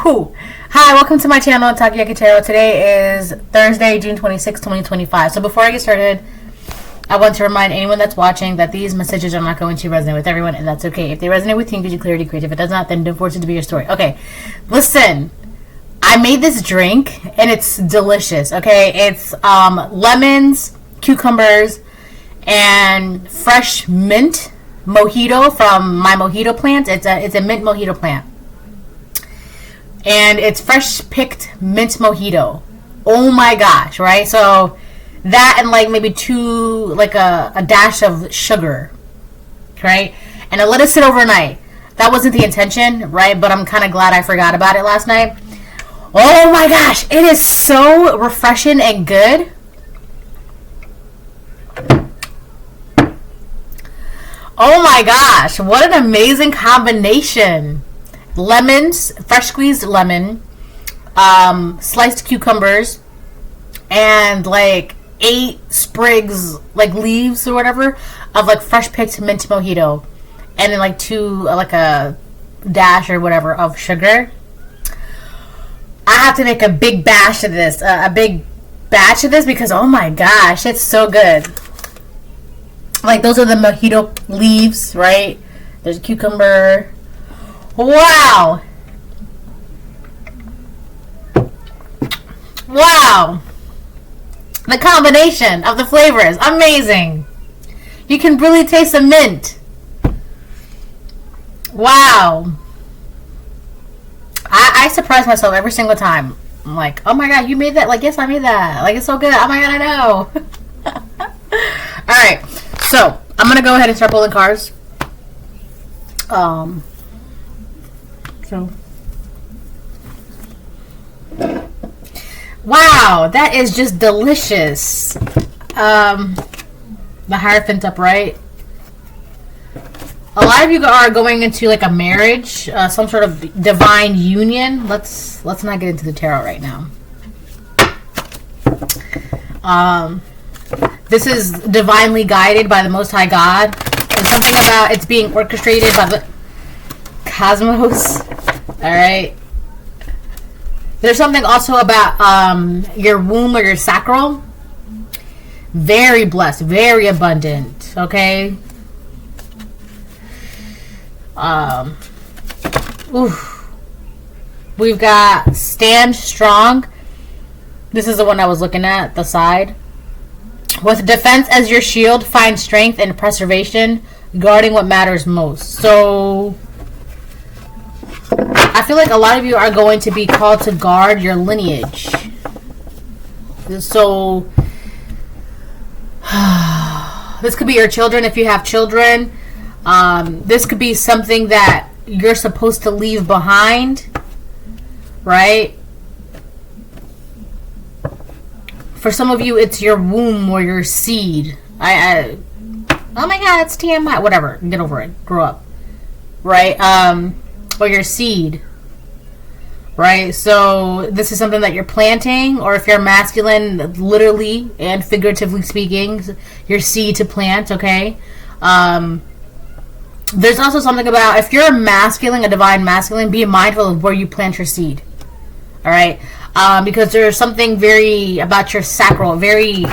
Woo! Hi, welcome to my channel, Takayaki Tarot. Today is Thursday, June 26, 2025. So before I get started, I want to remind anyone that's watching that these messages are not going to resonate with everyone, and that's okay. If they resonate with you, give you clarity, great. If it does not, then don't force it to be your story. Okay, listen. I made this drink, and it's delicious, okay? It's lemons, cucumbers, and fresh mint mojito from my mojito plant. It's a mint mojito plant. And it's fresh picked mint mojito. Oh my gosh, right? So that and like maybe a dash of sugar, right? And I let it sit overnight. That wasn't the intention, right? But I'm kind of glad I forgot about it last night. Oh my gosh, it is so refreshing and good. Oh my gosh, what an amazing combination. Lemons, fresh squeezed lemon, sliced cucumbers, and like 8 sprigs, like leaves or whatever, of like fresh picked mint mojito. And then like a dash or whatever of sugar. I have to make a big batch of this, because oh my gosh, it's so good. Like those are the mojito leaves, right? There's cucumber. Wow. Wow. The combination of the flavors, amazing. You can really taste the mint. Wow. I surprise myself every single time. I'm like, oh my god, you made that? Like, yes, I made that. Like, it's so good. Oh my god, I know. Alright, so I'm going to go ahead and start pulling cards. Wow, that is just delicious. The Hierophant upright. A lot of you are going into like a marriage, some sort of divine union. Let's not get into the tarot right now. This is divinely guided by the Most High God. There's something about it's being orchestrated by the cosmos. All right. There's something also about your womb or your sacral. Very blessed, very abundant. Okay. We've got stand strong. This is the one I was looking at, the side. With defense as your shield, find strength and preservation, guarding what matters most. So I feel like a lot of you are going to be called to guard your lineage. So this could be your children if you have children. This could be something that you're supposed to leave behind, right? For some of you, it's your womb or your seed. Oh my god, it's TMI. Whatever, get over it. Grow up, right? Or your seed, right? So this is something that you're planting, or if you're masculine, literally and figuratively speaking, your seed to plant. Okay. There's also something about if you're a masculine, a divine masculine, be mindful of where you plant your seed. All right, because there's something very about your sacral, very,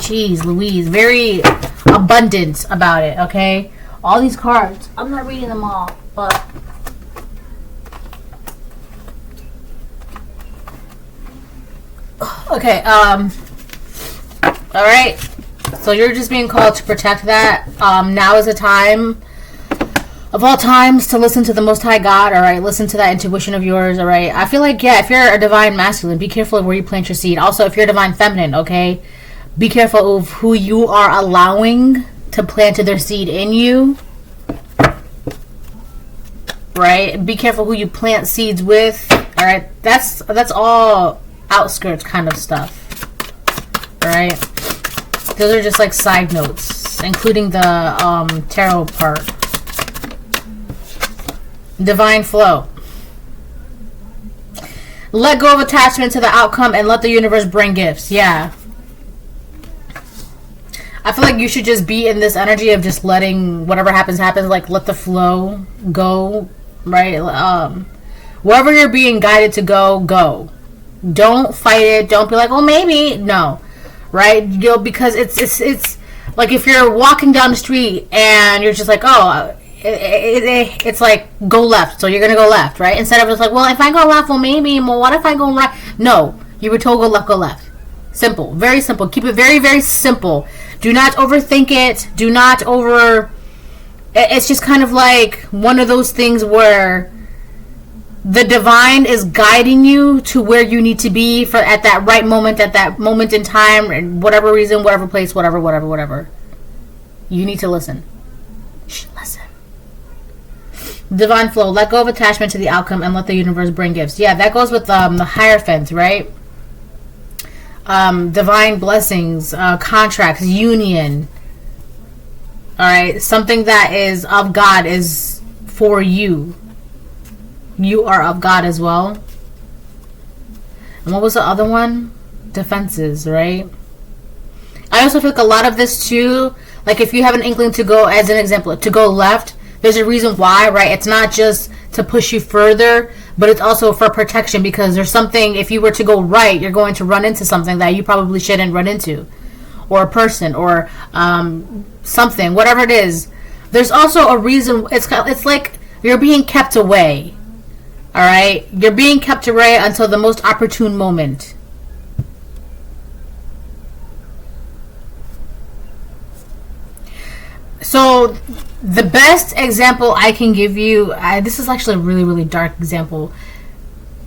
geez Louise, very abundant about it. Okay, all these cards, I'm not reading them all, but okay. All right. So you're just being called to protect that. Now is a time of all times to listen to the Most High God, all right? Listen to that intuition of yours, all right? I feel like, yeah, if you're a divine masculine, be careful of where you plant your seed. Also, if you're a divine feminine, okay, be careful of who you are allowing to plant their seed in you, right? Be careful who you plant seeds with, all right? That's all outskirts kind of stuff, all right? Those are just like side notes, including the tarot part. Divine flow. Let go of attachment to the outcome and let the universe bring gifts. Yeah. I feel like you should just be in this energy of just letting whatever happens, like let the flow go, right? Wherever you're being guided to go, go. Don't fight it. Don't be like, well, maybe. No. Right? Because it's like if you're walking down the street and you're just like, oh, it's like, go left. So you're going to go left, right? Instead of just like, well, if I go left, well, maybe. Well, what if I go right? No. You were told go left, go left. Simple. Very simple. Keep it very, very simple. Do not overthink it. Do not over... It's just kind of like one of those things where the divine is guiding you to where you need to be at that moment in time, whatever reason, whatever place, whatever. You need to listen. Listen. Divine flow. Let go of attachment to the outcome and let the universe bring gifts. Yeah, that goes with the Hierophant, right? Divine blessings, contracts, union. Alright, something that is of God is for you. You are of God as well. And what was the other one? Defenses, right? I also feel like a lot of this too, like if you have an inkling to go, as an example, to go left, there's a reason why, right? It's not just to push you further, but it's also for protection, because there's something, if you were to go right, you're going to run into something that you probably shouldn't run into. Or a person, or something, whatever it is. There's also a reason. It's like you're being kept away. All right, you're being kept away until the most opportune moment. So the best example I can give you, this is actually a really, really dark example.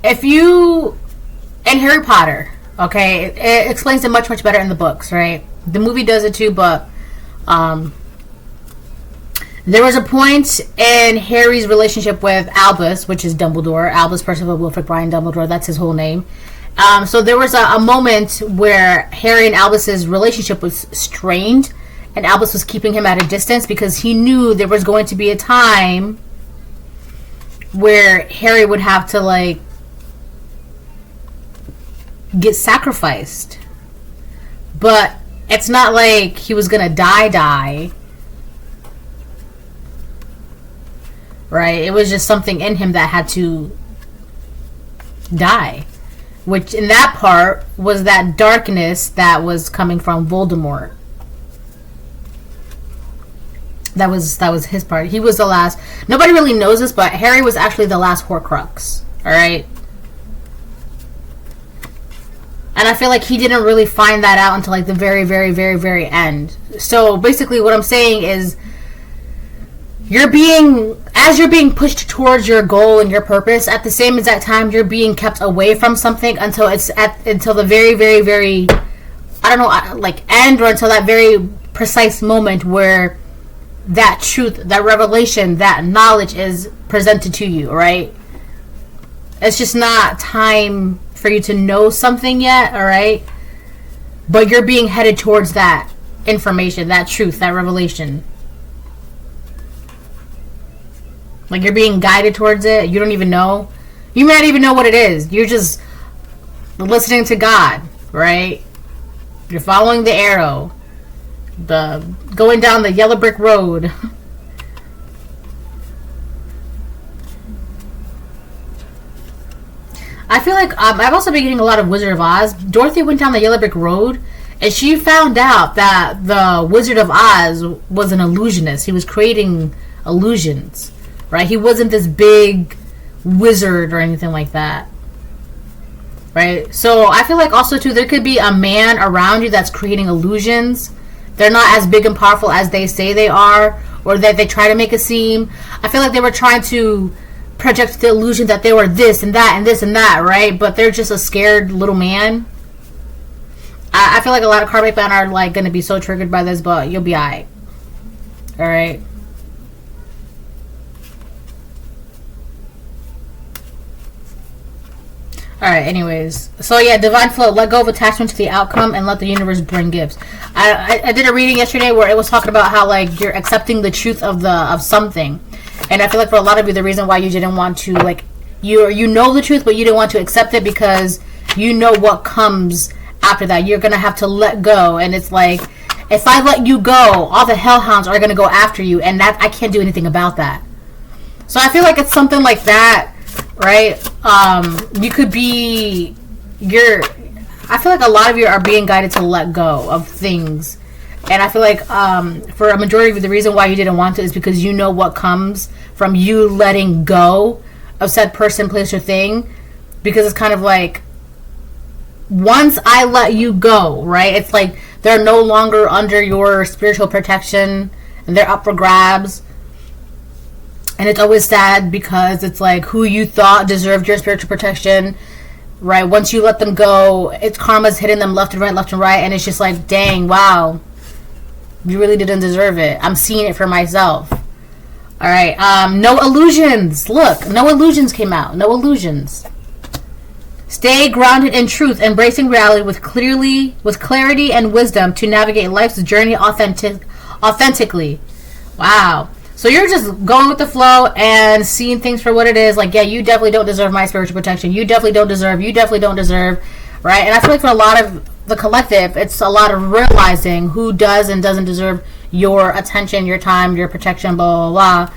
If you, in Harry Potter, okay, it explains it much, much better in the books, right? The movie does it too, but there was a point in Harry's relationship with Albus, which is Dumbledore. Albus Percival Wilfrid Brian Dumbledore, that's his whole name. So there was a moment where Harry and Albus's relationship was strained, and Albus was keeping him at a distance because he knew there was going to be a time where Harry would have to, like, get sacrificed. But it's not like he was gonna die, right? It was just something in him that had to die, which in that part was that darkness that was coming from Voldemort. That was his part. He was the last. Nobody really knows this, but Harry was actually the last Horcrux. All right. And I feel like he didn't really find that out until like the very, very, very, very end. So basically what I'm saying is you're being pushed towards your goal and your purpose, at the same exact time you're being kept away from something until the very, very, very, I don't know, like end, or until that very precise moment where that truth, that revelation, that knowledge is presented to you, right? It's just not time for you to know something yet, all right? But you're being headed towards that information, that truth, that revelation. Like you're being guided towards it. You don't even know. You may not even know what it is. You're just listening to God, right? You're following the arrow. Going down the yellow brick road. I feel like I've also been getting a lot of Wizard of Oz. Dorothy went down the yellow brick road, and she found out that the Wizard of Oz was an illusionist. He was creating illusions, right? He wasn't this big wizard or anything like that, right? So I feel like also too, there could be a man around you that's creating illusions. They're not as big and powerful as they say they are, or that they try to make it seem. I feel like they were trying to project the illusion that they were this and that and this and that, right? But they're just a scared little man. I feel like a lot of karmic men are like going to be so triggered by this, but you'll be alright. Alright? Alright, anyways. So yeah, divine flow. Let go of attachment to the outcome and let the universe bring gifts. I did a reading yesterday where it was talking about how like you're accepting the truth of something. And I feel like for a lot of you, the reason why you didn't want to, like, you know the truth, but you didn't want to accept it because you know what comes after that. You're going to have to let go. And it's like, if I let you go, all the hellhounds are going to go after you. And that I can't do anything about that. So I feel like it's something like that, right? You could be I feel like a lot of you are being guided to let go of things. And I feel like for a majority of the reason why you didn't want to is because you know what comes from you letting go of said person, place, or thing. Because it's kind of like, once I let you go, right? It's like they're no longer under your spiritual protection and they're up for grabs. And it's always sad because it's like who you thought deserved your spiritual protection, right? Once you let them go, it's karma's hitting them left and right. And it's just like, dang, wow. You really didn't deserve it. I'm seeing it for myself. All right. No illusions. Look, no illusions came out. No illusions. Stay grounded in truth, embracing reality with clarity and wisdom to navigate life's journey authentically. Wow. So you're just going with the flow and seeing things for what it is. Like, yeah, you definitely don't deserve my spiritual protection. You definitely don't deserve. Right? And I feel like for a lot of the collective, it's a lot of realizing who does and doesn't deserve your attention, your time, your protection, blah, blah, blah.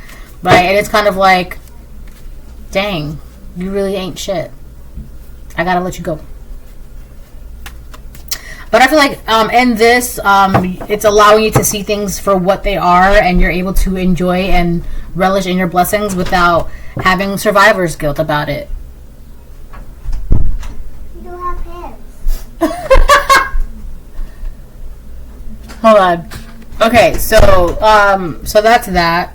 Right? And it's kind of like, dang, you really ain't shit. I gotta let you go. But I feel like in this, it's allowing you to see things for what they are, and you're able to enjoy and relish in your blessings without having survivor's guilt about it. You don't have hands. Hold on. Okay, so that's that.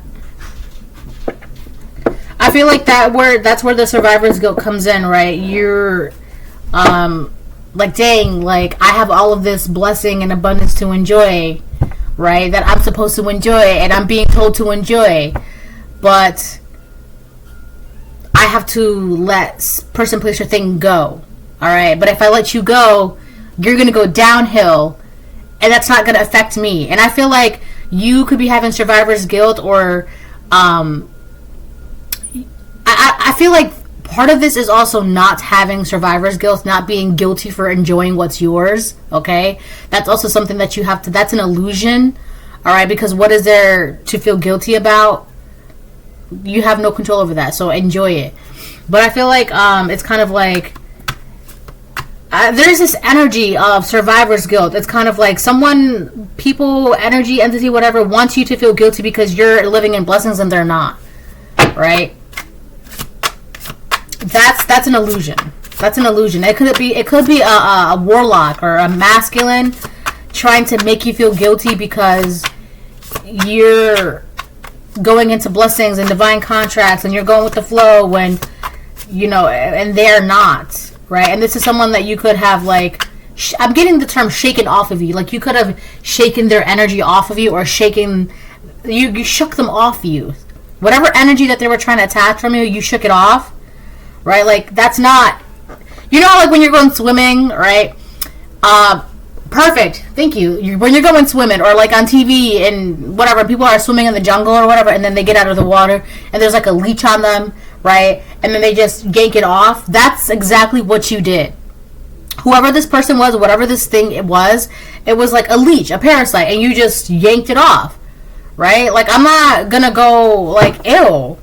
I feel like that's where the survivor's guilt comes in, right? You're like, dang, like I have all of this blessing and abundance to enjoy, right? That I'm supposed to enjoy and I'm being told to enjoy. But I have to let person, place, or thing go. All right? But if I let you go, you're going to go downhill. And that's not going to affect me. And I feel like you could be having survivor's guilt, or I feel like part of this is also not having survivor's guilt, not being guilty for enjoying what's yours, okay? That's also something that you have to, that's an illusion, all right? Because what is there to feel guilty about? You have no control over that, so enjoy it. But I feel like it's kind of like, there's this energy of survivor's guilt. It's kind of like someone, people, energy, entity, whatever, wants you to feel guilty because you're living in blessings and they're not, right? That's an illusion. That's an illusion. It could be a warlock or a masculine trying to make you feel guilty because you're going into blessings and divine contracts and you're going with the flow when, you know, and they're not. Right, and this is someone that you could have, like, I'm getting the term shaken off of you. Like, you could have shaken their energy off of you, or shaken, you shook them off you. Whatever energy that they were trying to attach from you, you shook it off. Right, like, that's not, you know, like when you're going swimming, right? Perfect, thank you. When you're going swimming, or like on TV and whatever, people are swimming in the jungle or whatever, and then they get out of the water, and there's like a leech on them, right? And then they just yank it off. That's exactly what you did. Whoever this person was, whatever this thing it was like a leech, a parasite, and you just yanked it off, right? Like, I'm not gonna go like, ew,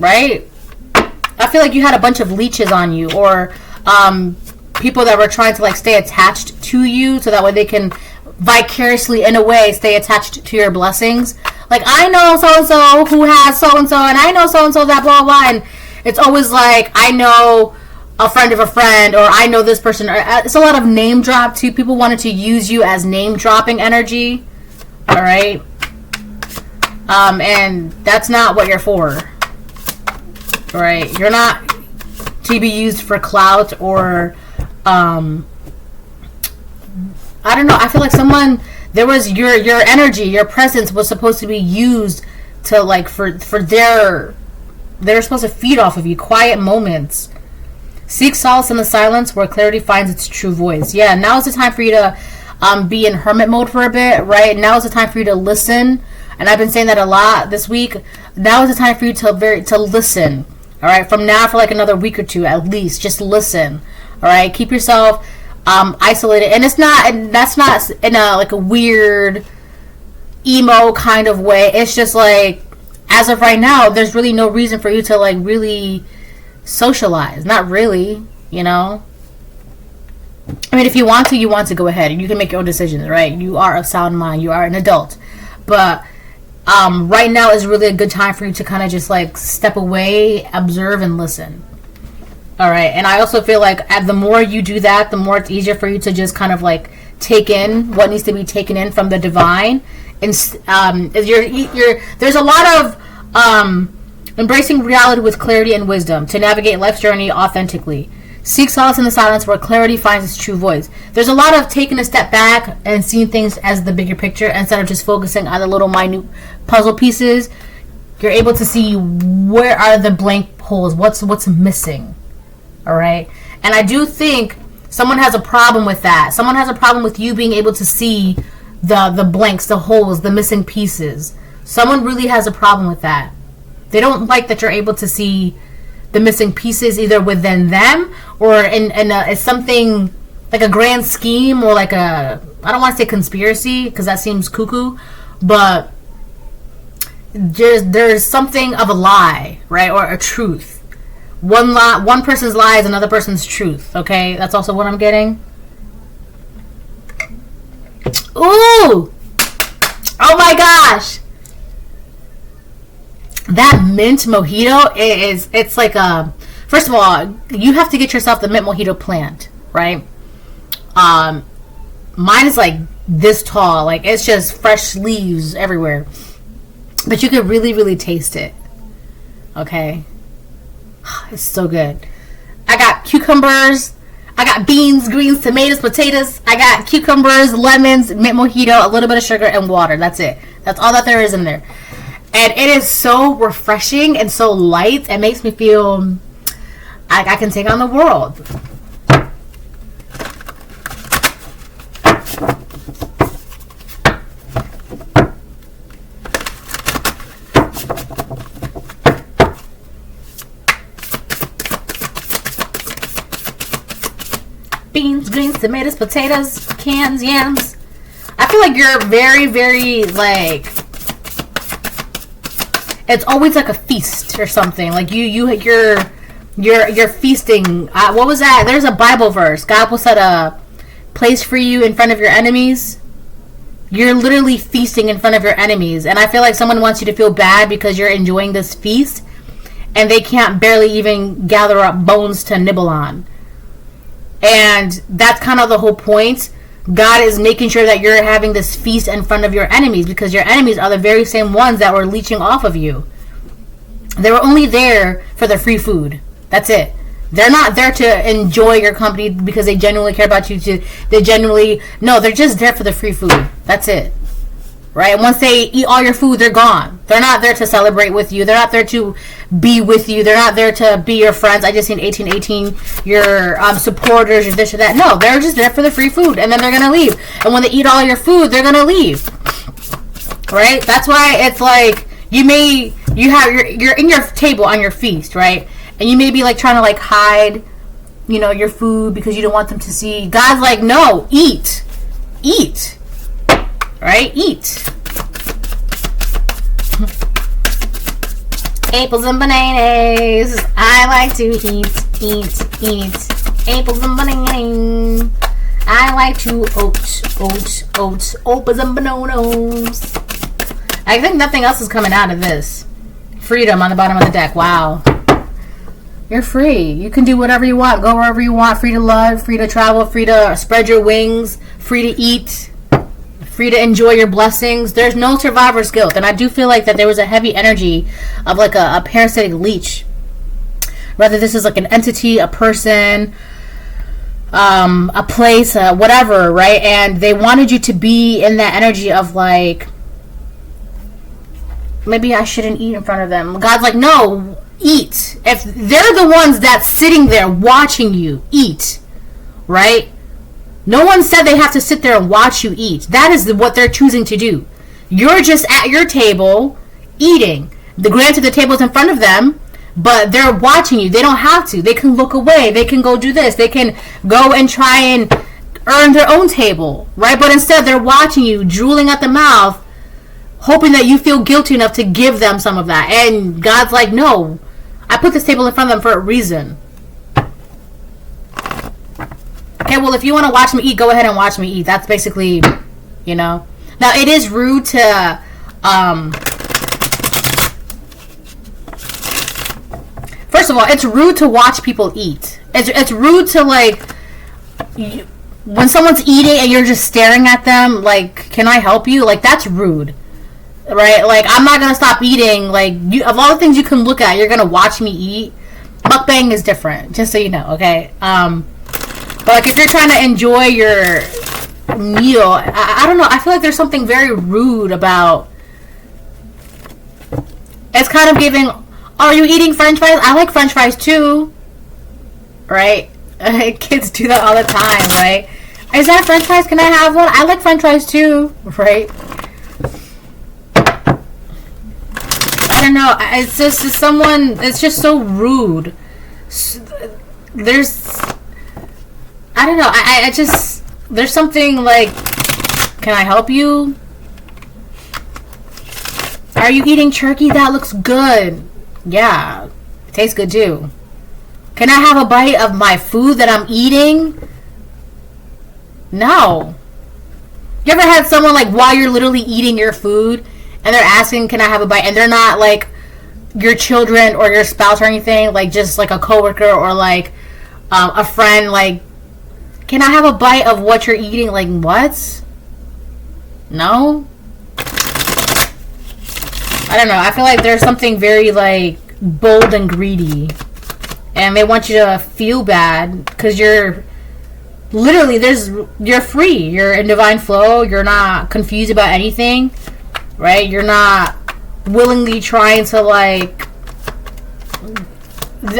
right? I feel like you had a bunch of leeches on you, or people that were trying to like stay attached to you so that way they can vicariously, in a way, stay attached to your blessings. Like, I know so-and-so who has so-and-so, and I know so-and-so that blah, blah, and it's always like, I know a friend of a friend, or I know this person. It's a lot of name drop, too. People wanted to use you as name-dropping energy, all right? And that's not what you're for, all right? You're not to be used for clout or, I don't know. I feel like there was your energy, your presence was supposed to be used to, like, for they're supposed to feed off of you. Quiet moments. Seek solace in the silence where clarity finds its true voice. Yeah, now is the time for you to be in hermit mode for a bit, right? Now is the time for you to listen. And I've been saying that a lot this week. Now is the time for you to listen. All right, from now for like another week or two at least, just listen. All right, keep yourself isolated, and that's not in a like a weird emo kind of way. It's just like, as of right now, there's really no reason for you to like really socialize. Not really, you know. I mean, if you want to go ahead. You can make your own decisions, right? You are of sound mind. You are an adult. But right now is really a good time for you to kind of just like step away, observe, and listen. All right. And I also feel like the more you do that, the more it's easier for you to just kind of like take in what needs to be taken in from the divine. And there's a lot of embracing reality with clarity and wisdom to navigate life's journey authentically. Seek solace in the silence where clarity finds its true voice. There's a lot of taking a step back and seeing things as the bigger picture instead of just focusing on the little minute puzzle pieces. You're able to see where are the blank holes, what's missing. All right? And I do think someone has a problem with that. Someone has a problem with you being able to see the blanks, the holes, the missing pieces. Someone really has a problem with that. They don't like that you're able to see the missing pieces either within them or in something like a grand scheme or like I don't want to say conspiracy because that seems cuckoo, but there's something of a lie, right, or a truth. One person's lie is another person's truth. Okay, that's also what I'm getting. Ooh, oh my gosh. That mint mojito it's like first of all, you have to get yourself the mint mojito plant, right? Mine is like this tall, like it's just fresh leaves everywhere. But you can really, really taste it. Okay? It's so good. I got cucumbers, I got beans, greens, tomatoes, potatoes, I got cucumbers, lemons, mint mojito, a little bit of sugar, and water. That's it. That's all that there is in there. And it is so refreshing and so light. It makes me feel like I can take on the world. Beans, greens, tomatoes, potatoes, cans, yams. I feel like you're very, very like... It's always like a feast or something. Like you're feasting. What was that? There's a Bible verse. God will set a place for you in front of your enemies. You're literally feasting in front of your enemies. And I feel like someone wants you to feel bad because you're enjoying this feast and they can't barely even gather up bones to nibble on. And that's kind of the whole point. God is making sure that you're having this feast in front of your enemies because your enemies are the very same ones that were leeching off of you. They were only there for the free food. That's it. They're not there to enjoy your company because they genuinely care about you. They're just there for the free food. That's it. Right? And once they eat all your food, they're gone. They're not there to celebrate with you. They're not there to be with you. They're not there to be your friends. I just seen 1818, your supporters, your this or that. No, they're just there for the free food. And then they're going to leave. And when they eat all your food, they're going to leave. Right? That's why it's like, you're in your table on your feast, right? And you may be like trying to like hide, your food because you don't want them to see. God's like, no, eat. Eat. Right? Eat. Apples and bananas. I like to eat. Apples and bananas. I like to oats, apples and bananas. I think nothing else is coming out of this. Freedom on the bottom of the deck. Wow. You're free. You can do whatever you want. Go wherever you want. Free to love, free to travel, free to spread your wings, free to eat. Free to enjoy your blessings. There's no survivor's guilt. And I do feel like that there was a heavy energy of like a parasitic leech. Whether this is like an entity, a person, a place, whatever, right? And they wanted you to be in that energy of like, maybe I shouldn't eat in front of them. God's like, no, eat. If they're the ones that's sitting there watching you eat, right? No one said they have to sit there and watch you eat. That is what they're choosing to do. You're just at your table eating. Granted, the table's in front of them, but they're watching you. They don't have to. They can look away. They can go do this. They can go and try and earn their own table, right? But instead, they're watching you, drooling at the mouth, hoping that you feel guilty enough to give them some of that. And God's like, no, I put this table in front of them for a reason. Okay, well, if you want to watch me eat, go ahead and watch me eat. That's basically, you know. Now, it is rude to, first of all, it's rude to watch people eat. It's rude to, like, when someone's eating and you're just staring at them, like, can I help you? Like, that's rude. Right? Like, I'm not going to stop eating. Like, of all the things you can look at, you're going to watch me eat. Mukbang is different, just so you know, okay? But, like, if you're trying to enjoy your meal, I don't know. I feel like there's something very rude about... It's kind of giving... Oh, are you eating french fries? I like french fries, too. Right? Kids do that all the time, right? Is that french fries? Can I have one? I like french fries, too. Right? I don't know. It's just someone... It's just so rude. There's... I don't know. I just... There's something like... Can I help you? Are you eating turkey? That looks good. Yeah. It tastes good too. Can I have a bite of my food that I'm eating? No. You ever had someone like while you're literally eating your food and they're asking, can I have a bite? And they're not like your children or your spouse or anything. Like just like a coworker or like a friend, like, can I have a bite of what you're eating? Like, what? No? I don't know. I feel like there's something very, like, bold and greedy. And they want you to feel bad because you're... Literally, you're free. You're in divine flow. You're not confused about anything. Right? You're not willingly trying to, like...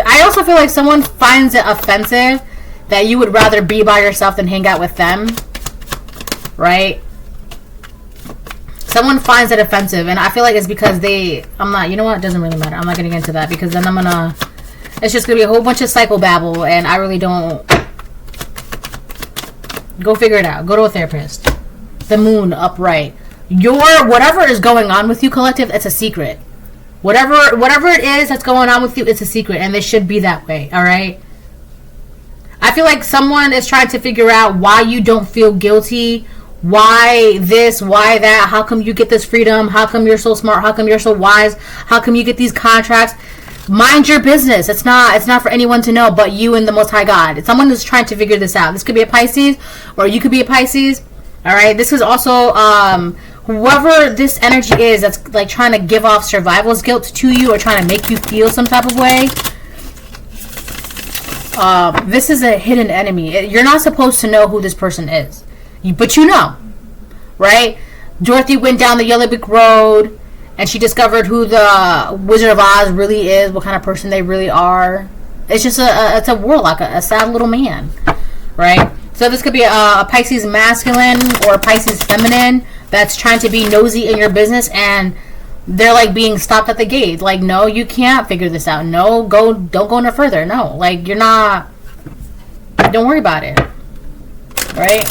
I also feel like someone finds it offensive that you would rather be by yourself than hang out with them. Right? Someone finds it offensive, and I feel like it's because I'm not, you know what? It doesn't really matter. I'm not going to get into that because then it's just going to be a whole bunch of psychobabble, and I really don't. Go figure it out. Go to a therapist. The moon upright. Whatever is going on with you, collective, it's a secret. Whatever it is that's going on with you, it's a secret, and it should be that way, alright? I feel like someone is trying to figure out why you don't feel guilty, why this, why that, how come you get this freedom, how come you're so smart, how come you're so wise, how come you get these contracts. Mind your business. It's not for anyone to know but you and the Most High God. It's someone who's trying to figure this out. This could be a Pisces, or you could be a Pisces. Alright, this is also whoever this energy is that's like trying to give off survival's guilt to you or trying to make you feel some type of way. This is a hidden enemy. You're not supposed to know who this person is. But you know. Right? Dorothy went down the Yellow Brick Road and she discovered who the Wizard of Oz really is, what kind of person they really are. It's just it's a warlock, a sad little man. Right? So this could be a Pisces masculine or a Pisces feminine that's trying to be nosy in your business, and they're like being stopped at the gate. Like, no, you can't figure this out. No, don't go no further. No, like you're not. Don't worry about it. Right?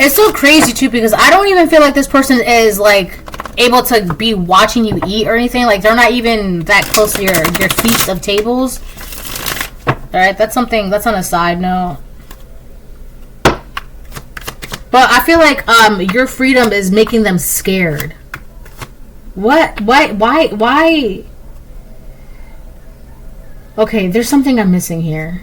It's so crazy too because I don't even feel like this person is like able to be watching you eat or anything. Like they're not even that close to your feast of tables. All right, that's something. That's on a side note. But I feel like your freedom is making them scared. What? Why? Okay, there's something I'm missing here.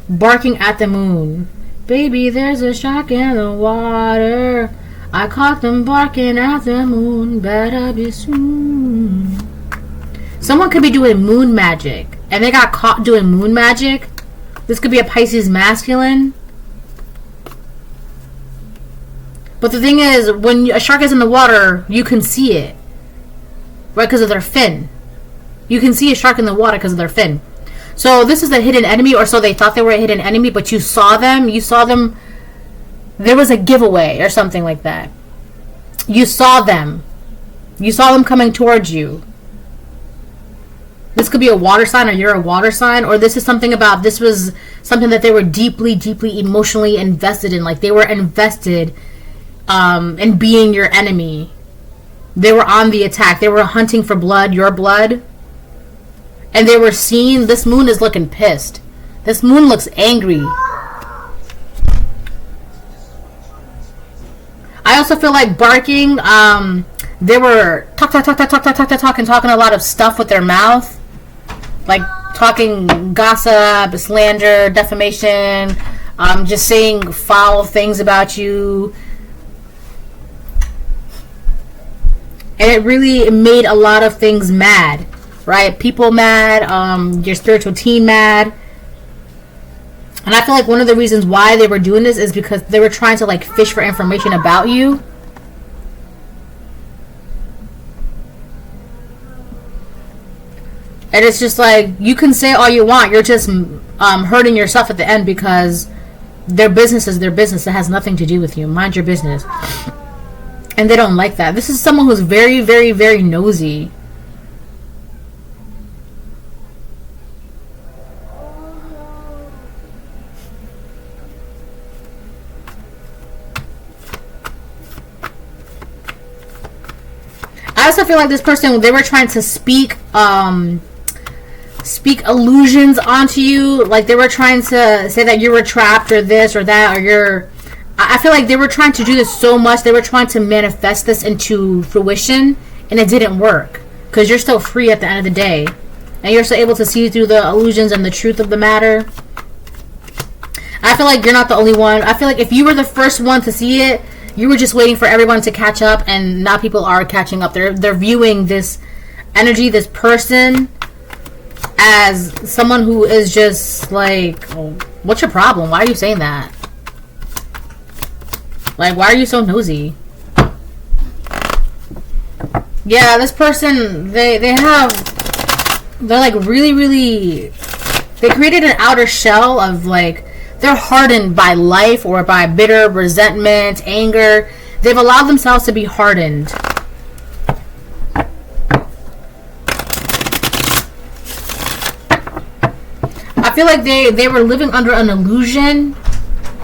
Barking at the moon. Baby, there's a shark in the water. I caught them barking at the moon. Better be soon. Someone could be doing moon magic, and they got caught doing moon magic. This could be a Pisces masculine. But the thing is, when a shark is in the water, you can see it. Right? Because of their fin. You can see a shark in the water because of their fin. So this is a hidden enemy, or so they thought they were a hidden enemy, but you saw them. You saw them. There was a giveaway or something like that. You saw them. You saw them coming towards you. This could be a water sign, or you're a water sign, or this is something about, this was something that they were deeply, deeply emotionally invested in. Like they were invested in being your enemy. They were on the attack. They were hunting for blood, your blood. And they were seeing, this moon is looking pissed. This moon looks angry. I also feel like barking. They were talking a lot of stuff with their mouth. Like talking gossip, slander, defamation, just saying foul things about you. And it really made a lot of things mad, right? People mad, your spiritual team mad. And I feel like one of the reasons why they were doing this is because they were trying to like fish for information about you. And it's just like, you can say all you want, you're just hurting yourself at the end, because their business is their business. It has nothing to do with you. Mind your business. And they don't like that. This is someone who's very, very, very nosy. I also feel like this person, they were trying to speak illusions onto you. Like they were trying to say that you were trapped or this or that, or you're... I feel like they were trying to do this so much. They were trying to manifest this into fruition, and it didn't work. Because you're still free at the end of the day. And you're still able to see through the illusions and the truth of the matter. I feel like you're not the only one. I feel like if you were the first one to see it, you were just waiting for everyone to catch up, and now people are catching up. They're viewing this energy, this person, as someone who is just like, oh, what's your problem? Why are you saying that? Like, why are you so nosy? Yeah, this person, they're like really, really, they created an outer shell of like, they're hardened by life or by bitter resentment, anger. They've allowed themselves to be hardened. I feel like they were living under an illusion.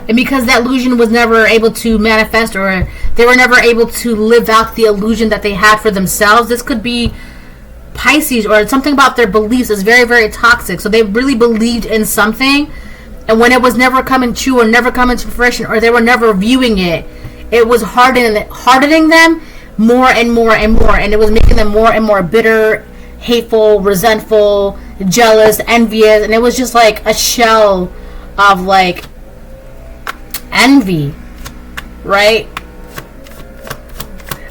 And because that illusion was never able to manifest, or they were never able to live out the illusion that they had for themselves, this could be Pisces, or something about their beliefs is very, very toxic. So they really believed in something, and when it was never coming true or never coming to fruition, or they were never viewing it, it was hardening them more and more and more, and it was making them more and more bitter, hateful, resentful, jealous, envious, and it was just like a shell of like envy, right?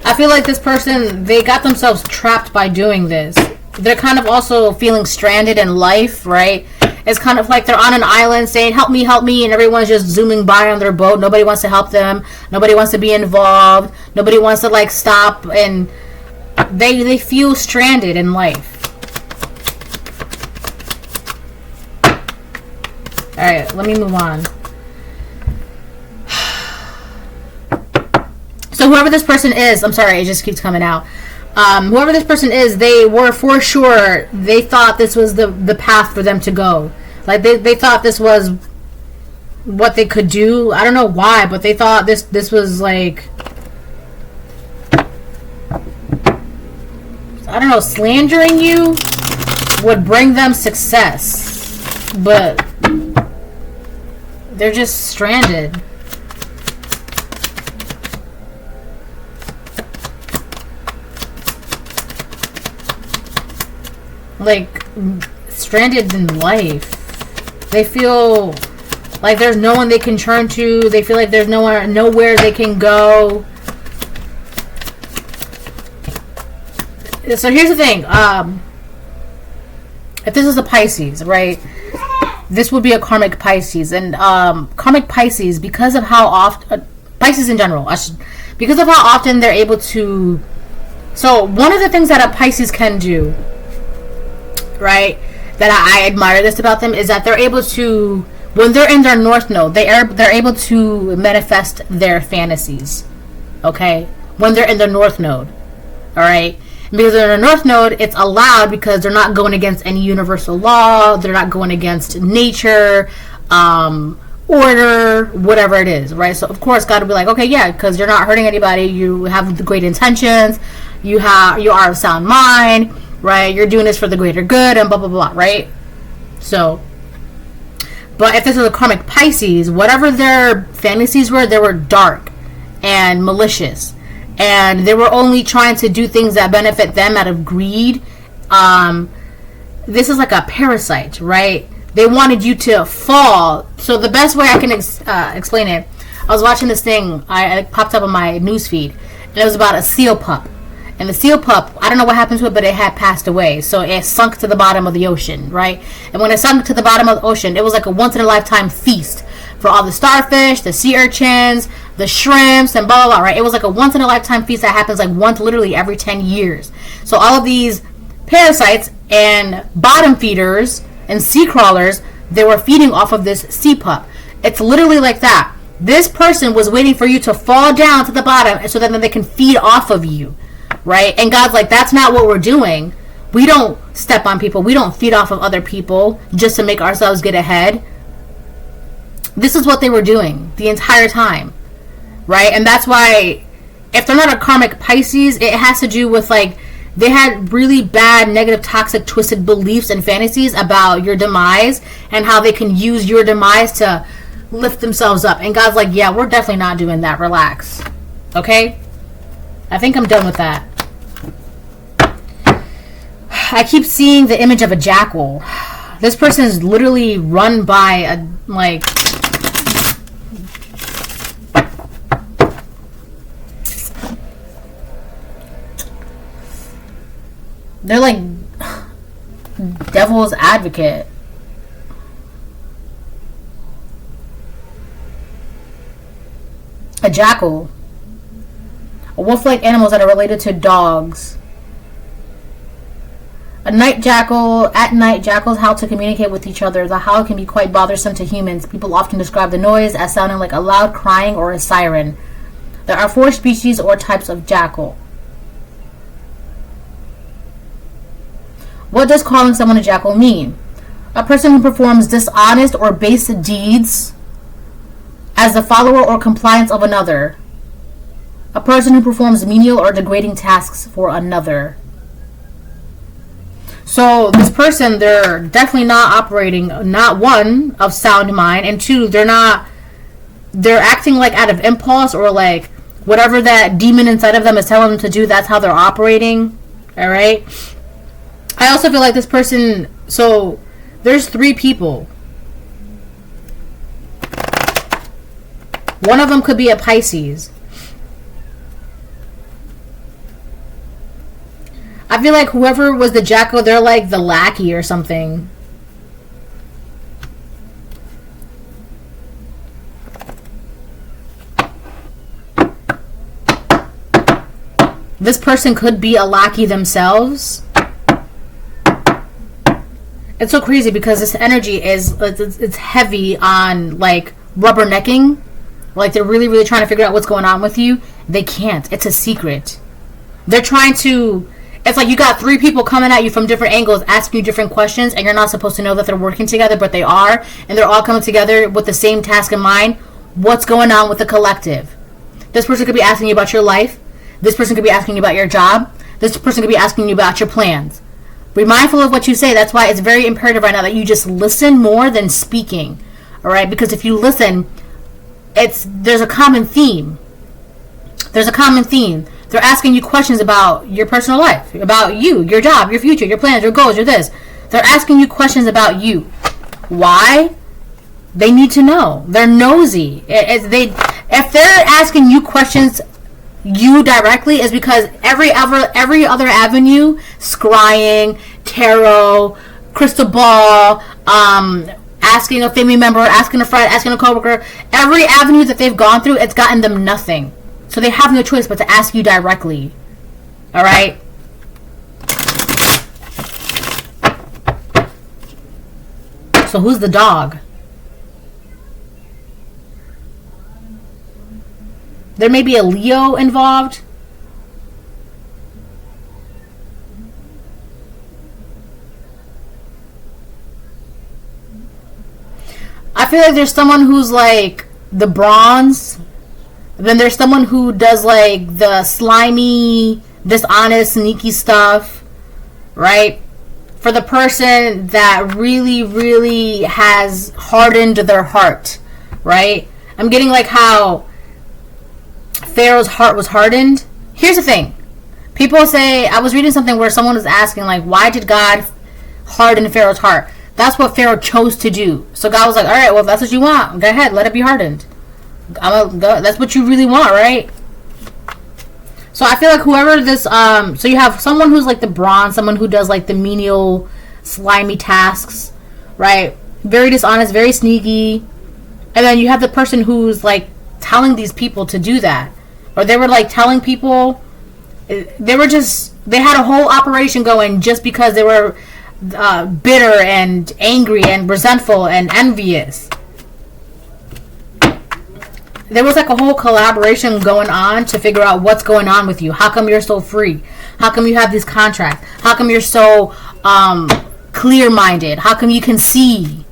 I feel like this person, they got themselves trapped by doing this. They're kind of also feeling stranded in life, right? It's kind of like they're on an island saying, help me, and everyone's just zooming by on their boat. Nobody wants to help them. Nobody wants to be involved. Nobody wants to like stop, and they feel stranded in life. Alright, let me move on. So whoever this person is, I'm sorry, it just keeps coming out. Whoever this person is, they were for sure, they thought this was the path for them to go. Like they thought this was what they could do. I don't know why, but they thought this was like, I don't know, slandering you would bring them success. But they're just stranded. Like stranded in life. They feel like there's no one they can turn to. They feel like there's nowhere they can go. So here's the thing. If this is a Pisces, right? This would be a karmic Pisces, and karmic Pisces, because of how often Pisces in general, because of how often they're able to. So one of the things that a Pisces can do, right, that I admire this about them, is that they're able to, when they're in their North Node, they're able to manifest their fantasies. Okay, when they're in their North Node, all right, and because they're in their North Node, it's allowed because they're not going against any universal law. They're not going against nature, order, whatever it is, right? So of course God will be like, okay, yeah, because you're not hurting anybody, you have the great intentions, you are of sound mind, right? You're doing this for the greater good, and blah blah blah, right? So, but if this was a karmic Pisces, whatever their fantasies were, they were dark and malicious, and they were only trying to do things that benefit them out of greed. This is like a parasite, right? They wanted you to fall. So the best way I can explain it, I was watching this thing. It popped up on my news feed, and it was about a seal pup. And the seal pup, I don't know what happened to it, but it had passed away. So it sunk to the bottom of the ocean, right? And when it sunk to the bottom of the ocean, it was like a once-in-a-lifetime feast for all the starfish, the sea urchins, the shrimps, and blah, blah, blah, right? It was like a once-in-a-lifetime feast that happens like once literally every 10 years. So all of these parasites and bottom feeders and sea crawlers, they were feeding off of this sea pup. It's literally like that. This person was waiting for you to fall down to the bottom so that then they can feed off of you, right? And God's like, that's not what we're doing. We don't step on people. We don't feed off of other people just to make ourselves get ahead. This is what they were doing the entire time, right? And that's why, if they're not a karmic Pisces, it has to do with like, they had really bad, negative, toxic, twisted beliefs and fantasies about your demise and how they can use your demise to lift themselves up. And God's like, yeah, we're definitely not doing that. Relax. Okay? I think I'm done with that. I keep seeing the image of a jackal. This person is literally run by a, like... They're like devil's advocate. A jackal. A wolf-like animals that are related to dogs. A night jackal. At night, jackals howl to communicate with each other. The howl can be quite bothersome to humans. People often describe the noise as sounding like a loud crying or a siren. There are 4 species or types of jackal. What does calling someone a jackal mean? A person who performs dishonest or base deeds as the follower or compliance of another. A person who performs menial or degrading tasks for another. So this person, they're definitely not operating, not one, of sound mind, and 2, they're acting like out of impulse or like whatever that demon inside of them is telling them to do, that's how they're operating. All right? I also feel like this person, so there's 3 people. One of them could be a Pisces. I feel like whoever was the jackal, they're like the lackey or something. This person could be a lackey themselves. It's so crazy because this energy is, it's heavy on like rubbernecking. Like they're really, really trying to figure out what's going on with you. They can't. It's a secret. They're trying to, it's like you got 3 people coming at you from different angles, asking you different questions, and you're not supposed to know that they're working together, but they are. And they're all coming together with the same task in mind. What's going on with the collective? This person could be asking you about your life. This person could be asking you about your job. This person could be asking you about your plans. Be mindful of what you say. That's why it's very imperative right now that you just listen more than speaking. All right? Because if you listen, there's a common theme. There's a common theme. They're asking you questions about your personal life, about you, your job, your future, your plans, your goals, your this. They're asking you questions about you. Why? They need to know. They're nosy. If they're asking you questions you directly, is because every other avenue, scrying, tarot, crystal ball, asking a family member, asking a friend, asking a coworker, every avenue that they've gone through, it's gotten them nothing. So they have no choice but to ask you directly. All right? So who's the dog? There may be a Leo involved. I feel like there's someone who's like the bronze. Then there's someone who does like the slimy, dishonest, sneaky stuff, right? For the person that really, really has hardened their heart, right? I'm getting like how Pharaoh's heart was hardened. Here's the thing. People say, I was reading something where someone was asking, like, why did God harden Pharaoh's heart? That's what Pharaoh chose to do. So God was like, all right, well, if that's what you want, go ahead, let it be hardened. That's what you really want, right? So I feel like whoever this, so you have someone who's like the bronze, someone who does like the menial, slimy tasks, right? Very dishonest, very sneaky. And then you have the person who's like telling these people to do that. Or they were like telling people, they had a whole operation going just because they were bitter and angry and resentful and envious. There was like a whole collaboration going on to figure out what's going on with you. How come you're so free? How come you have these contracts? How come you're so clear-minded? How come you can see?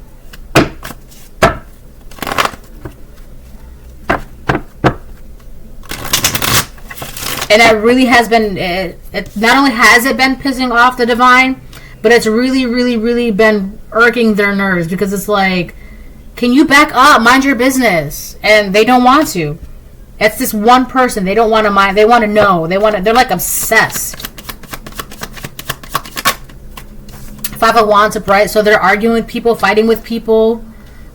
And it really has been, it not only has it been pissing off the divine, but it's really, really, really been irking their nerves, because it's like, can you back up? Mind your business. And they don't want to. It's this one person. They don't want to mind. They want to know. They're like obsessed. Five of Wands upright. So they're arguing with people, fighting with people.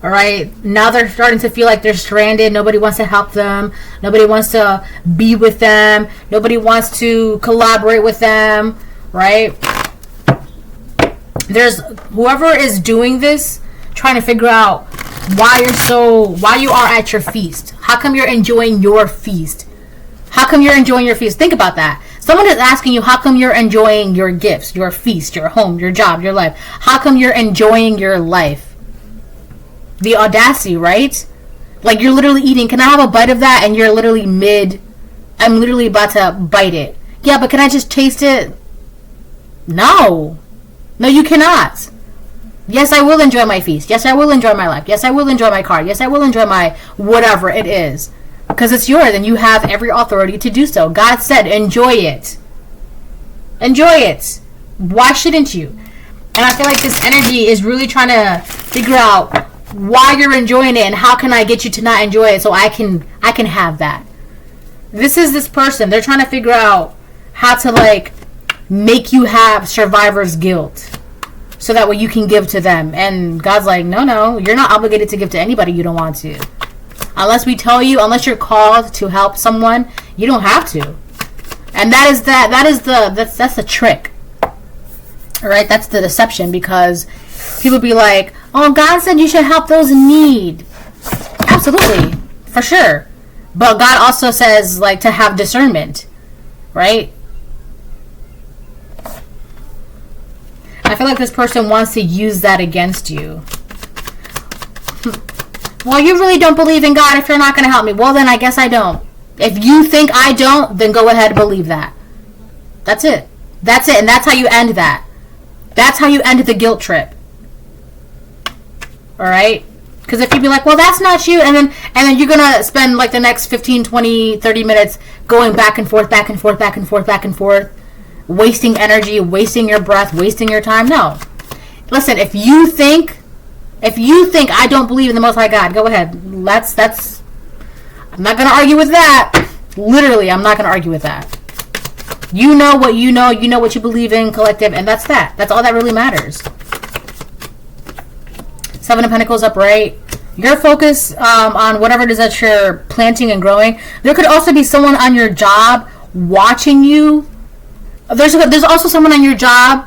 All right. Now they're starting to feel like they're stranded. Nobody wants to help them. Nobody wants to be with them. Nobody wants to collaborate with them. Right. There's whoever is doing this, trying to figure out why you are at your feast. How come you're enjoying your feast? How come you're enjoying your feast? Think about that. Someone is asking you, how come you're enjoying your gifts, your feast, your home, your job, your life? How come you're enjoying your life? The audacity, right? Like, you're literally eating. Can I have a bite of that? And you're literally I'm literally about to bite it. Yeah, but can I just taste it? No, you cannot. Yes, I will enjoy my feast. Yes, I will enjoy my life. Yes, I will enjoy my car. Yes, I will enjoy my whatever it is. Because it's yours and you have every authority to do so. God said, enjoy it. Enjoy it. Why shouldn't you? And I feel like this energy is really trying to figure out why you're enjoying it and how can I get you to not enjoy it so I can have that. This is this person. They're trying to figure out how to like make you have survivor's guilt. So that way you can give to them. And God's like, no, you're not obligated to give to anybody you don't want to. Unless we tell you, unless you're called to help someone, you don't have to. And that's the trick. Alright, that's the deception, because people be like, oh, God said you should help those in need. Absolutely. For sure. But God also says like to have discernment. Right? I feel like this person wants to use that against you. Well, you really don't believe in God if you're not going to help me. Well, then I guess I don't. If you think I don't, then go ahead and believe that. That's it. That's it. And that's how you end that. That's how you end the guilt trip. Alright? Because if you be like, well, that's not you. And then you're going to spend like the next 15, 20, 30 minutes going back and forth, back and forth, back and forth, back and forth. Wasting energy, wasting your breath, wasting your time. No. Listen, if you think I don't believe in the Most High God, go ahead. That's I'm not going to argue with that. Literally, I'm not going to argue with that. You know what you know what you believe in, collective, and that's that. That's all that really matters. Seven of Pentacles upright. Your focus on whatever it is that you're planting and growing. There could also be someone on your job watching you. There's also someone on your job,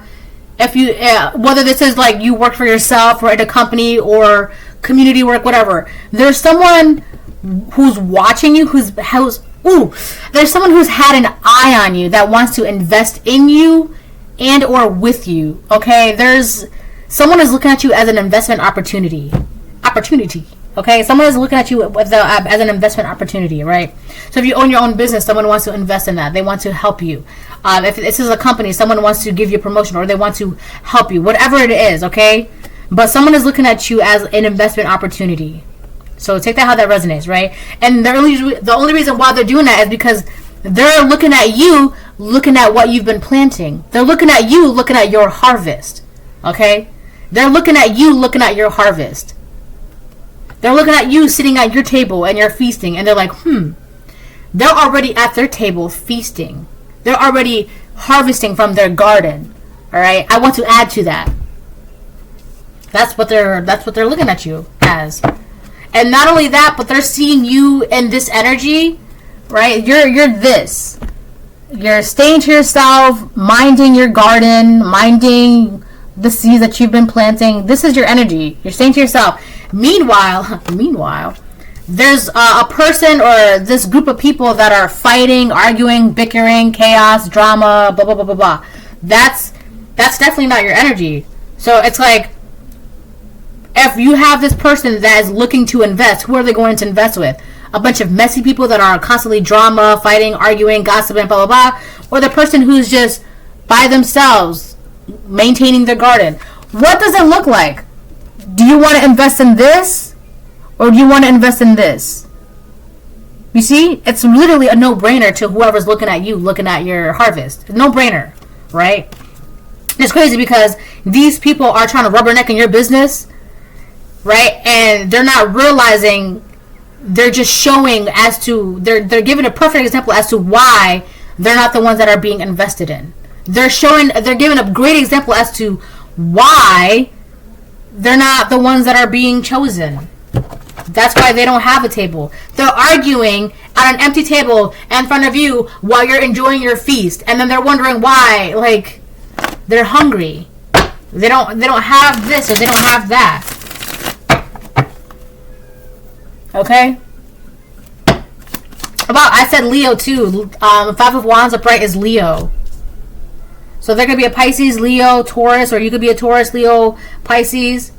if you whether this is like you work for yourself or at a company or community work, whatever. There's someone who's watching you, there's someone who's had an eye on you that wants to invest in you and or with you. Okay, there's someone is looking at you as an investment opportunity. Okay, someone is looking at you as an investment opportunity, right? So if you own your own business, someone wants to invest in that. They want to help you. If this is a company, someone wants to give you a promotion or they want to help you. Whatever it is, okay? but someone is looking at you as an investment opportunity. So take that how that resonates, right? And the only reason why they're doing that is because they're looking at you, looking at what you've been planting. They're looking at you, looking at your harvest. Okay? They're looking at you, looking at your harvest. They're looking at you sitting at your table and you're feasting, and they're like, They're already at their table feasting. They're already harvesting from their garden. All right? I want to add to that. That's what they're looking at you as. And not only that, but they're seeing you in this energy, right? You're this. You're staying to yourself, minding your garden, minding the seeds that you've been planting. This is your energy. You're staying to yourself. Meanwhile, there's a person or this group of people that are fighting, arguing, bickering, chaos, drama, blah, blah, blah, blah, blah. That's definitely not your energy. So it's like, if you have this person that is looking to invest, who are they going to invest with? A bunch of messy people that are constantly drama, fighting, arguing, gossiping, blah, blah, blah. Or the person who's just by themselves, maintaining their garden. What does it look like? Do you want to invest in this? Or do you want to invest in this? You see? It's literally a no-brainer to whoever's looking at you, looking at your harvest. No-brainer, right? It's crazy because these people are trying to rubberneck in your business, right? And they're not realizing, they're just showing as to, they're giving a perfect example as to why they're not the ones that are being invested in. They're giving a great example as to why they're not the ones that are being chosen. That's why they don't have a table. They're arguing at an empty table in front of you while you're enjoying your feast, and then they're wondering why, like, they're hungry. They don't have this or they don't have that. Okay? I said Leo too. Five of Wands upright is Leo. So there could be a Pisces, Leo, Taurus, or you could be a Taurus, Leo, Pisces.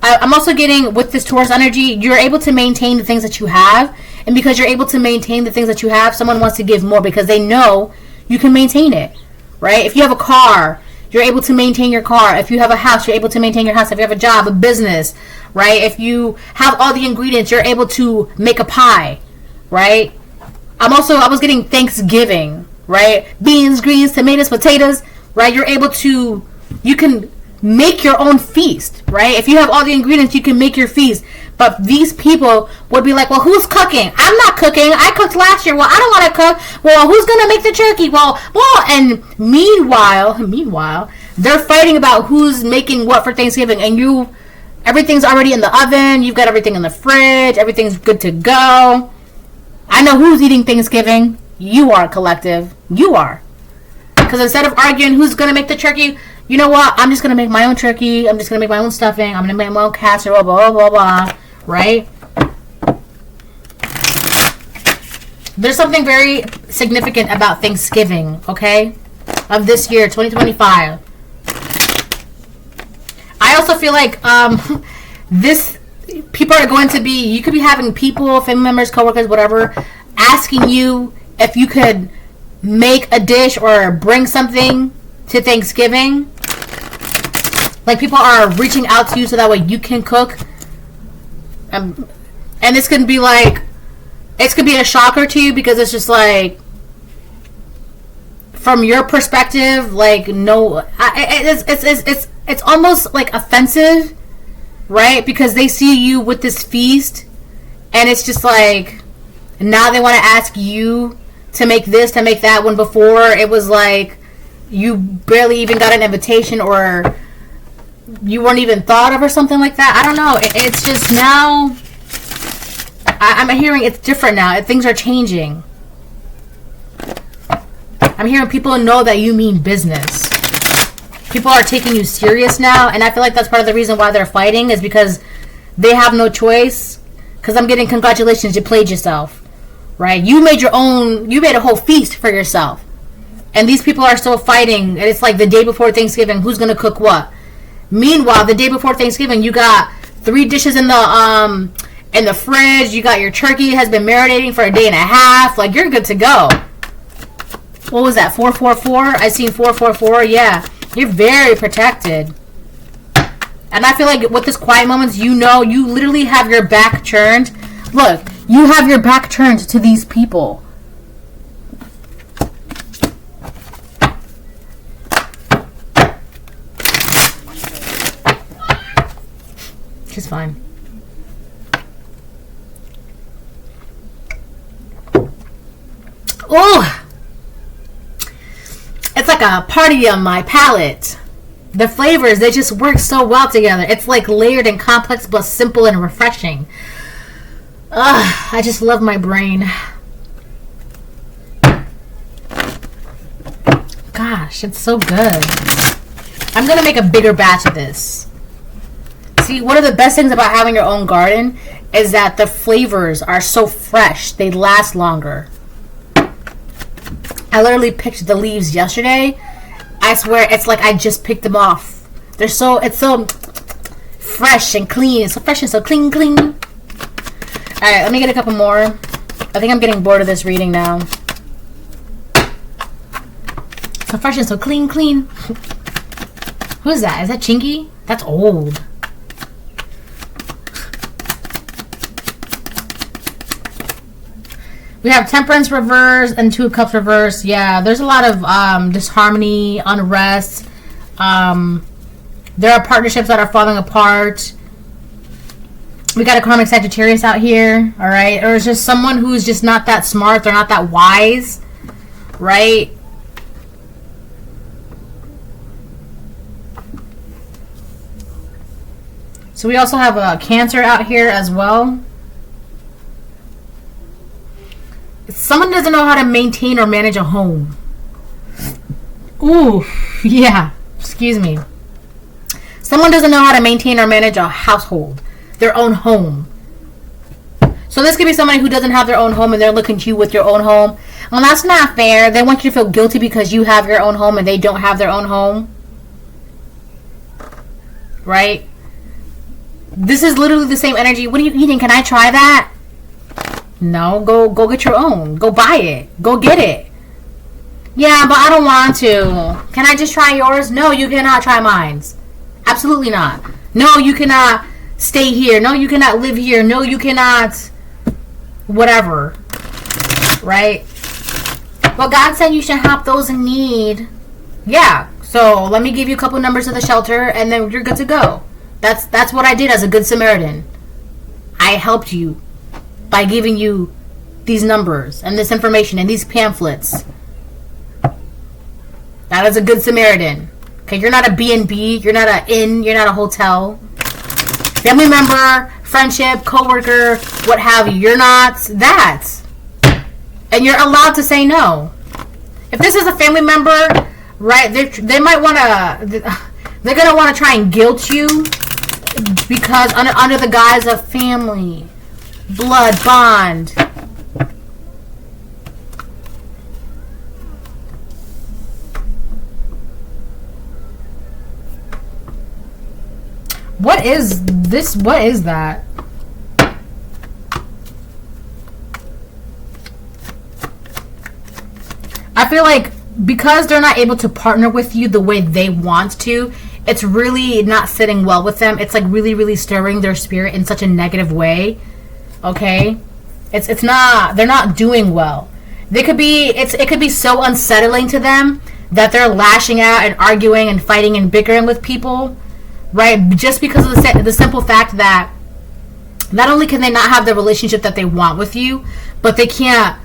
I'm also getting, with this Taurus energy, you're able to maintain the things that you have. And because you're able to maintain the things that you have, someone wants to give more because they know you can maintain it. Right? If you have a car, you're able to maintain your car. If you have a house, you're able to maintain your house. If you have a job, a business, right? If you have all the ingredients, you're able to make a pie, right? I was getting Thanksgiving, right? Beans, greens, tomatoes, potatoes, right? You can make your own feast, right? If you have all the ingredients, you can make your feast. But these people would be like, well, who's cooking? I'm not cooking. I cooked last year. Well, I don't want to cook. Well, who's going to make the turkey? Well, and meanwhile, they're fighting about who's making what for Thanksgiving. And everything's already in the oven. You've got everything in the fridge. Everything's good to go. I know who's eating Thanksgiving. You are, collective. You are. Because instead of arguing who's going to make the turkey, you know what? I'm just going to make my own turkey. I'm just going to make my own stuffing. I'm going to make my own casserole, blah, blah, blah, blah. Right? There's something very significant about Thanksgiving, okay? Of this year, 2025. I also feel like people are going to be, you could be having people, family members, coworkers, whatever, asking you if you could make a dish or bring something to Thanksgiving. Like, people are reaching out to you so that way you can cook. And it's going to be like, it's going to be a shocker to you because it's just like, from your perspective, like, no, it's almost like offensive, right? Because they see you with this feast and it's just like, now they want to ask you to make this, to make that, when before it was like, you barely even got an invitation or you weren't even thought of or something like that. I don't know. It's just now, I'm hearing it's different now. Things are changing. I'm hearing people know that you mean business. People are taking you serious now, and I feel like that's part of the reason why they're fighting is because they have no choice. Because I'm getting congratulations, you played yourself. Right? You made a whole feast for yourself. And these people are still fighting, and it's like the day before Thanksgiving, who's going to cook what? Meanwhile, the day before Thanksgiving, you got 3 dishes in the fridge. You got your turkey has been marinating for a day and a half. Like, you're good to go. What was that? 444? I seen 444. Yeah, you're very protected. And I feel like with this quiet moments, you know, you literally have your back turned. Look, you have your back turned to these people. She's fine. Oh, it's like a party on my palate. The flavors, they just work so well together. It's like layered and complex, but simple and refreshing. I just love my brain. Gosh, it's so good. I'm gonna make a bigger batch of this. See, one of the best things about having your own garden is that the flavors are so fresh. They last longer. I literally picked the leaves yesterday. I swear, it's like I just picked them off. It's so fresh and clean. It's so fresh and so clean. Alright, let me get a couple more. I think I'm getting bored of this reading now. So fresh and so clean. Who is that? Is that Chinky? That's old. We have Temperance reverse and Two of Cups reverse. Yeah, there's a lot of disharmony, unrest. There are partnerships that are falling apart. We got a karmic Sagittarius out here, all right? Or it's just someone who's just not that smart. They're not that wise, right? So we also have a Cancer out here as well. Someone doesn't know how to maintain or manage a home. Ooh, yeah. Excuse me. Someone doesn't know how to maintain or manage a household, their own home. So this could be somebody who doesn't have their own home and they're looking to you with your own home. Well, that's not fair. They want you to feel guilty because you have your own home and they don't have their own home. Right? This is literally the same energy. What are you eating? Can I try that? No, go get your own. Go buy it. Go get it. Yeah, but I don't want to. Can I just try yours? No, you cannot try mine. Absolutely not. No, you cannot stay here. No, you cannot live here. No, you cannot whatever. Right? Well, God said you should help those in need. Yeah, so let me give you a couple numbers of the shelter and then you're good to go. That's what I did as a good Samaritan. I helped you by giving you these numbers and this information and these pamphlets. That is a good Samaritan. Okay, you're not a B&B, you're not an inn, you're not a hotel. Family member, friendship, coworker, what have you. You're not that. And you're allowed to say no. If this is a family member, right, they might want to, they're going to want to try and guilt you because under the guise of family. Blood bond. What is this? What is that? I feel like because they're not able to partner with you the way they want to, it's really not sitting well with them. It's like really, really stirring their spirit in such a negative way. Okay, it's not. They're not doing well. They could be. It could be so unsettling to them that they're lashing out and arguing and fighting and bickering with people, right? Just because of the simple fact that not only can they not have the relationship that they want with you, but they can't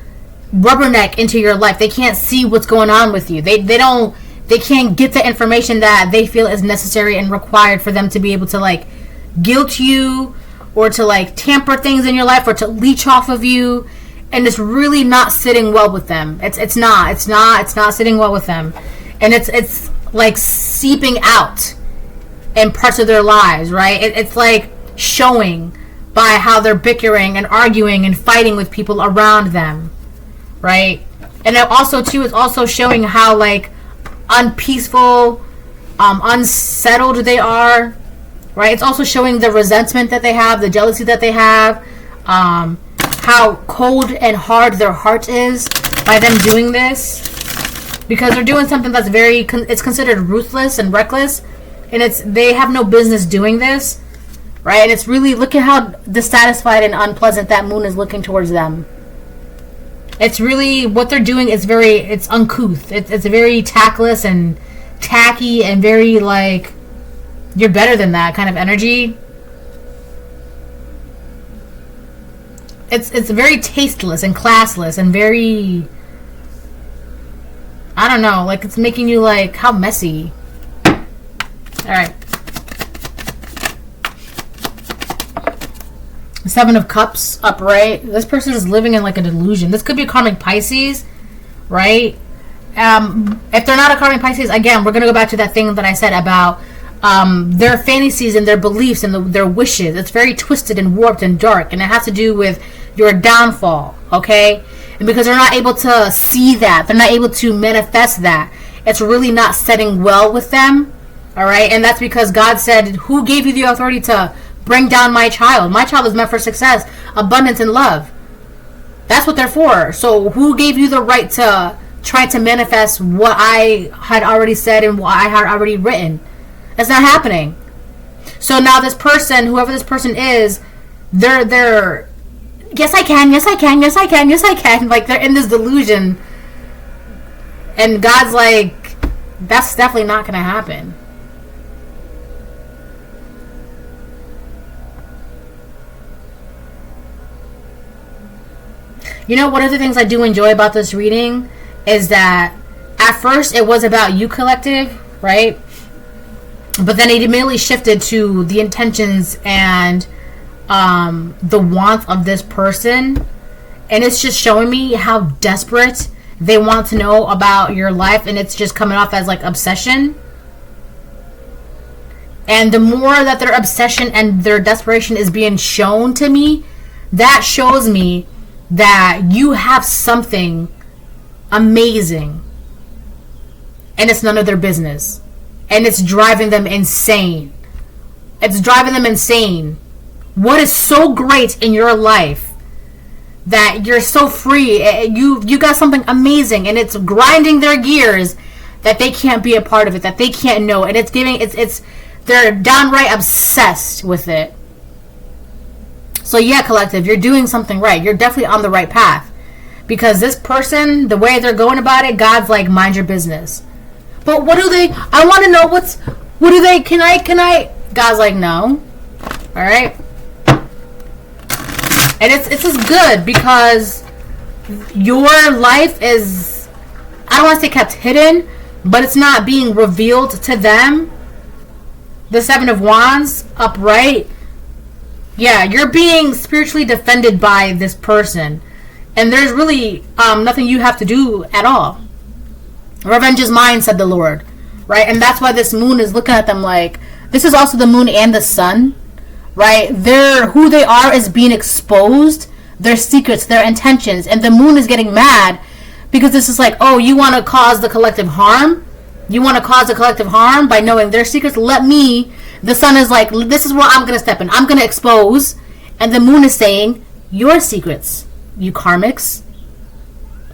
rubberneck into your life. They can't see what's going on with you. They can't get the information that they feel is necessary and required for them to be able to like guilt you or to like tamper things in your life or to leech off of you, and it's really not sitting well with them. It's not sitting well with them, and it's like seeping out in parts of their lives, right? It's like showing by how they're bickering and arguing and fighting with people around them, right? And it also too is also showing how like unpeaceful, unsettled they are. Right, it's also showing the resentment that they have, the jealousy that they have, how cold and hard their heart is by them doing this, because they're doing something that's it's considered ruthless and reckless, and they have no business doing this, right? And it's really, look at how dissatisfied and unpleasant that moon is looking towards them. It's really, what they're doing is it's uncouth. It's very tactless and tacky and very like, you're better than that kind of energy. It's very tasteless and classless and very, I don't know, like it's making you like, how messy. Alright. Seven of Cups, upright. This person is living in like a delusion. This could be a karmic Pisces, right? If they're not a karmic Pisces, again, we're going to go back to that thing that I said about their fantasies and their beliefs and their wishes. It's very twisted and warped and dark, and it has to do with your downfall, okay? And because they're not able to see that, they're not able to manifest that, it's really not setting well with them, all right? And that's because God said, who gave you the authority to bring down my child? My child is meant for success, abundance, and love. That's what they're for. So who gave you the right to try to manifest what I had already said and what I had already written? That's not happening. So now this person, whoever this person is, they're yes I can, yes I can, yes I can, yes I can. Like they're in this delusion. And God's like, that's definitely not going to happen. You know, one of the things I do enjoy about this reading is that at first it was about you, collective, right? But then it immediately shifted to the intentions and the wants of this person. And it's just showing me how desperate they want to know about your life. And it's just coming off as like obsession. And the more that their obsession and their desperation is being shown to me, that shows me that you have something amazing. And it's none of their business. And it's driving them insane. It's driving them insane. What is so great in your life that you're so free? You got something amazing, and it's grinding their gears that they can't be a part of it, that they can't know. And they're downright obsessed with it. So yeah, collective, you're doing something right. You're definitely on the right path. Because this person, the way they're going about it, God's like, mind your business. But what do they, I want to know what do they, can I, God's like, no. Alright? And it's just good because your life is, I don't want to say kept hidden, but it's not being revealed to them. The Seven of Wands, upright. Yeah, you're being spiritually defended by this person. And there's really nothing you have to do at all. Revenge is mine, said the Lord. Right? And that's why this moon is looking at them like, this is also the moon and the sun. Right? Who they are is being exposed. Their secrets, their intentions. And the moon is getting mad because this is like, oh, you want to cause the collective harm? You want to cause the collective harm by knowing their secrets? Let me. The sun is like, this is where I'm going to step in. I'm going to expose. And the moon is saying, your secrets, you karmics.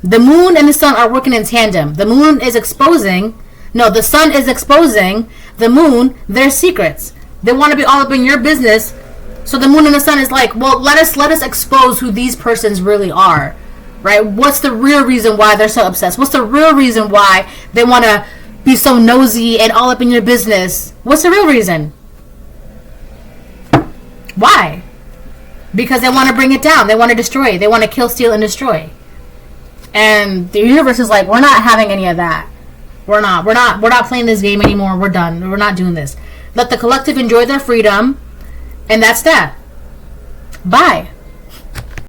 The moon and the sun are working in tandem. The moon is exposing. No, the sun is exposing the moon their secrets. They want to be all up in your business. So the moon and the sun is like, well, let us expose who these persons really are. Right? What's the real reason why they're so obsessed? What's the real reason why they want to be so nosy and all up in your business? What's the real reason? Why? Because they want to bring it down. They want to destroy. They want to kill, steal, and destroy. And the universe is like, we're not having any of that. We're not playing this game anymore. We're done. We're not doing this. Let the collective enjoy their freedom. And that's that. Bye.